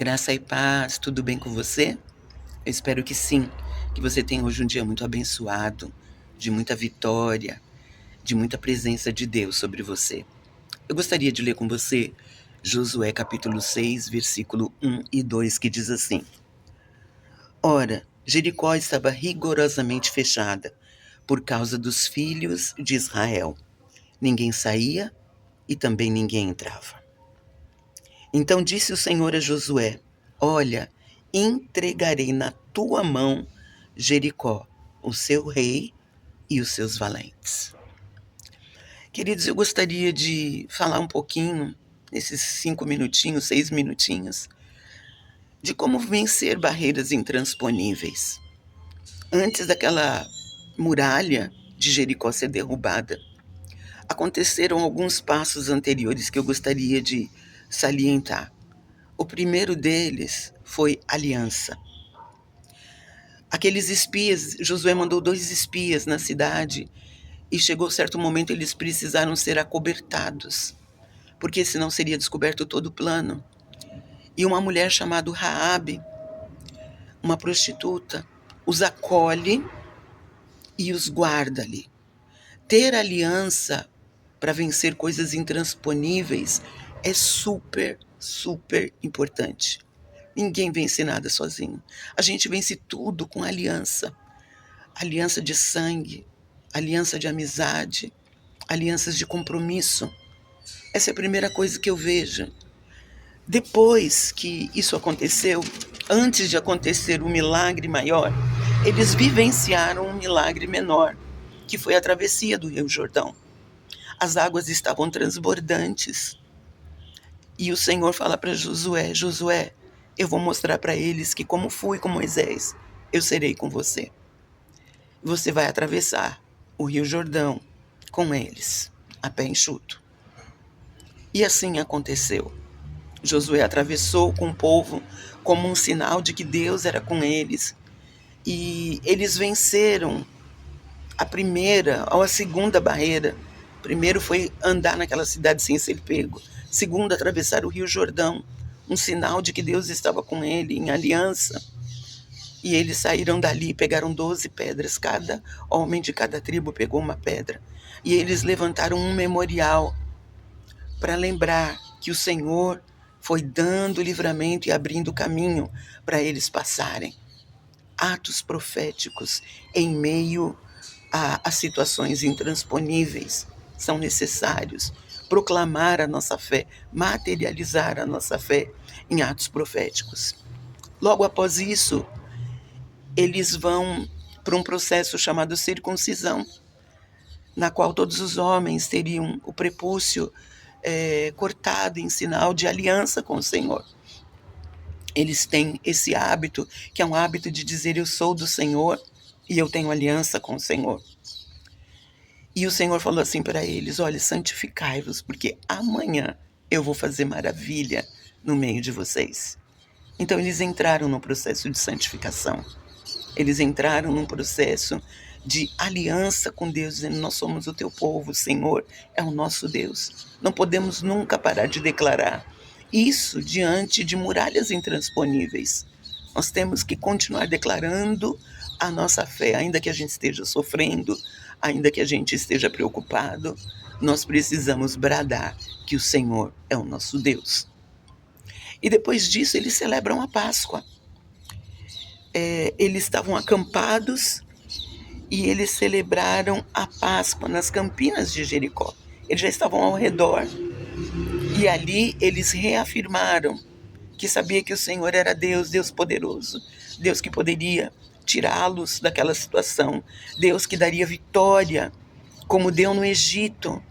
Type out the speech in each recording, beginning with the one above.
Graça e paz, tudo bem com você? Eu espero que sim, que você tenha hoje um dia muito abençoado, de muita vitória, de muita presença de Deus sobre você. Eu gostaria de ler com você Josué capítulo 6, versículo 1 e 2, que diz assim: Ora, Jericó estava rigorosamente fechada por causa dos filhos de Israel. Ninguém saía e também ninguém entrava. Então disse o Senhor a Josué: Olha, entregarei na tua mão Jericó, o seu rei e os seus valentes. Queridos, eu gostaria de falar um pouquinho, nesses 5 minutinhos, 6 minutinhos, de como vencer barreiras intransponíveis. Antes daquela muralha de Jericó ser derrubada, aconteceram alguns passos anteriores que eu gostaria de salientar. O primeiro deles foi aliança. Aqueles espias, Josué mandou 2 espias na cidade e chegou certo momento eles precisaram ser acobertados, porque senão seria descoberto todo o plano. E uma mulher chamada Raabe, uma prostituta, os acolhe e os guarda ali. Ter aliança para vencer coisas intransponíveis é super, super importante. Ninguém vence nada sozinho. A gente vence tudo com aliança. Aliança de sangue, aliança de amizade, alianças de compromisso. Essa é a primeira coisa que eu vejo. Depois que isso aconteceu, antes de acontecer o milagre maior, eles vivenciaram um milagre menor, que foi a travessia do Rio Jordão. As águas estavam transbordantes. E o Senhor fala para Josué: Josué, eu vou mostrar para eles que, como fui com Moisés, eu serei com você. Você vai atravessar o Rio Jordão com eles, a pé enxuto. E assim aconteceu. Josué atravessou com o povo como um sinal de que Deus era com eles. E eles venceram a primeira ou a segunda barreira. Primeiro foi andar naquela cidade sem ser pego. Segundo, atravessar o Rio Jordão, um sinal de que Deus estava com ele em aliança. E eles saíram dali e pegaram 12 pedras, cada homem de cada tribo pegou uma pedra. E eles levantaram um memorial para lembrar que o Senhor foi dando livramento e abrindo caminho para eles passarem. Atos proféticos em meio a situações intransponíveis são necessários. Proclamar a nossa fé, materializar a nossa fé em atos proféticos. Logo após isso, eles vão para um processo chamado circuncisão, na qual todos os homens teriam o prepúcio cortado em sinal de aliança com o Senhor. Eles têm esse hábito, que é um hábito de dizer: eu sou do Senhor e eu tenho aliança com o Senhor. E o Senhor falou assim para eles: olha, santificai-vos, porque amanhã eu vou fazer maravilha no meio de vocês. Então eles entraram no processo de santificação. Eles entraram num processo de aliança com Deus, dizendo: nós somos o teu povo, o Senhor é o nosso Deus. Não podemos nunca parar de declarar isso diante de muralhas intransponíveis. Nós temos que continuar declarando a nossa fé, ainda que a gente esteja sofrendo, ainda que a gente esteja preocupado, nós precisamos bradar que o Senhor é o nosso Deus. E depois disso eles celebram a Páscoa. Eles estavam acampados e eles celebraram a Páscoa nas campinas de Jericó. Eles já estavam ao redor e ali eles reafirmaram que sabia que o Senhor era Deus, Deus poderoso, Deus que poderia tirá-los daquela situação, Deus que daria vitória, como deu no Egito.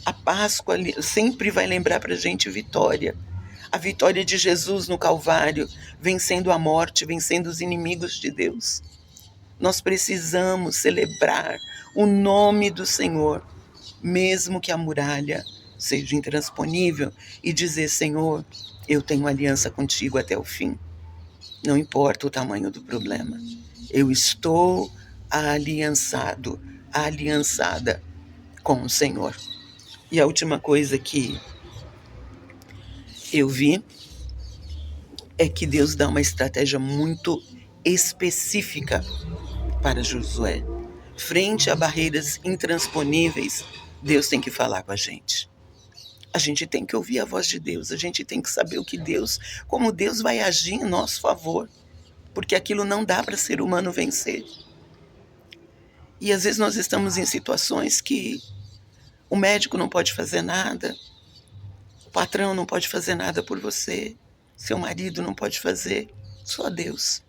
A Páscoa sempre vai lembrar para a gente vitória. A vitória de Jesus no Calvário, vencendo a morte, vencendo os inimigos de Deus. Nós precisamos celebrar o nome do Senhor, mesmo que a muralha seja intransponível, e dizer: Senhor, eu tenho aliança contigo até o fim. Não importa o tamanho do problema. Eu estou aliançado, aliançada com o Senhor. E a última coisa que eu vi é que Deus dá uma estratégia muito específica para Josué. Frente a barreiras intransponíveis, Deus tem que falar com a gente. A gente tem que ouvir a voz de Deus, a gente tem que saber como Deus vai agir em nosso favor, porque aquilo não dá para ser humano vencer. E às vezes nós estamos em situações que o médico não pode fazer nada, o patrão não pode fazer nada por você, seu marido não pode fazer, só Deus.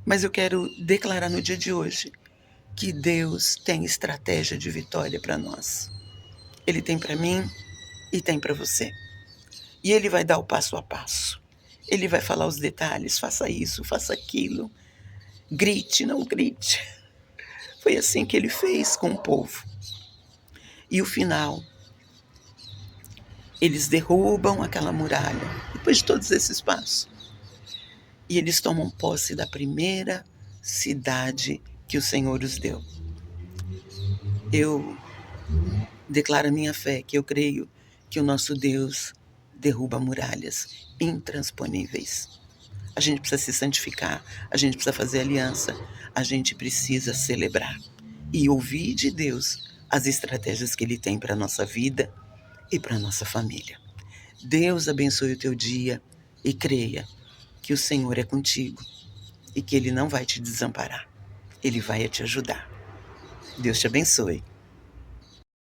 Mas eu quero declarar no dia de hoje que Deus tem estratégia de vitória para nós. Ele tem para mim e tem para você. E Ele vai dar o passo a passo. Ele vai falar os detalhes, faça isso, faça aquilo. Grite, não grite. Foi assim que Ele fez com o povo. E o final, eles derrubam aquela muralha, depois de todos esses passos. E eles tomam posse da primeira cidade que o Senhor os deu. Eu declaro a minha fé, que eu creio que o nosso Deus derruba muralhas intransponíveis. A gente precisa se santificar, a gente precisa fazer aliança, a gente precisa celebrar e ouvir de Deus as estratégias que Ele tem para a nossa vida e para a nossa família. Deus abençoe o teu dia e creia que o Senhor é contigo e que Ele não vai te desamparar. Ele vai te ajudar. Deus te abençoe.